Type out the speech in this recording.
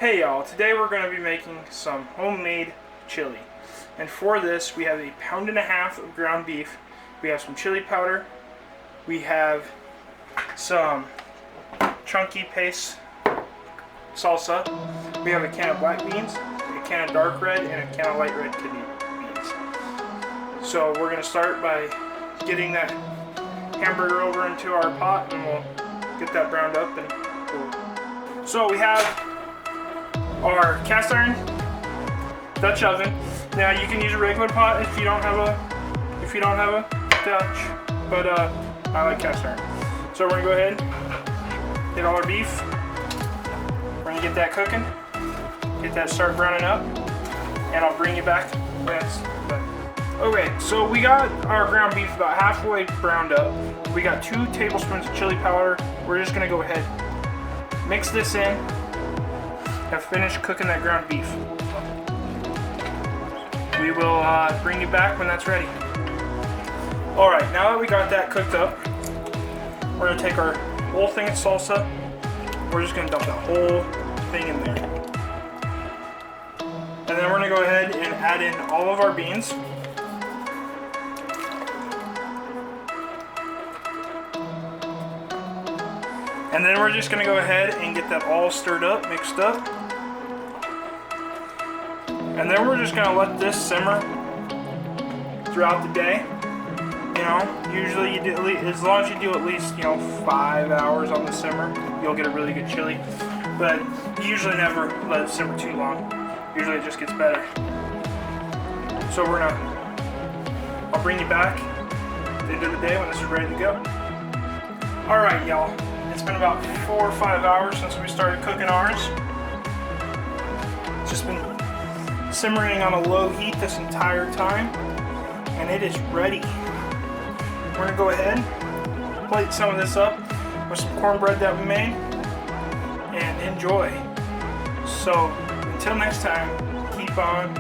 Hey y'all, today we're going to be making some homemade chili. And for this we have a 1.5 pounds of ground beef, we have some chili powder, we have some chunky paste salsa, we have a can of black beans, a can of dark red, and a can of light red kidney beans. So we're going to start by getting that hamburger over into our pot and we'll get that browned up and cool. So we have our cast iron Dutch oven. Now you can use a regular pot if you don't have a Dutch, but I like cast iron. So we're gonna go ahead, get all our beef. We're gonna get that cooking, get that start browning up, and I'll bring you back when it's done. Okay, so we got our ground beef about halfway browned up. We got 2 tablespoons of chili powder. We're just gonna go ahead, mix this in. Have finished cooking that ground beef. We will bring you back when that's ready. Alright, now that we got that cooked up, we're going to take our whole thing of salsa. We're just going to dump the whole thing in there. And then we're going to go ahead and add in all of our beans. And then we're just going to go ahead and get that all stirred up, mixed up. And then we're just going to let this simmer throughout the day. You know, usually you do, as long as you do at least, 5 hours on the simmer, you'll get a really good chili. But you usually never let it simmer too long. Usually it just gets better. So I'll bring you back at the end of the day when this is ready to go. Alright y'all, it's been about 4 or 5 hours since we started cooking ours. It's just been simmering on a low heat this entire time, and it is ready. We're gonna go ahead, plate some of this up with some cornbread that we made, and enjoy. So until next time, keep on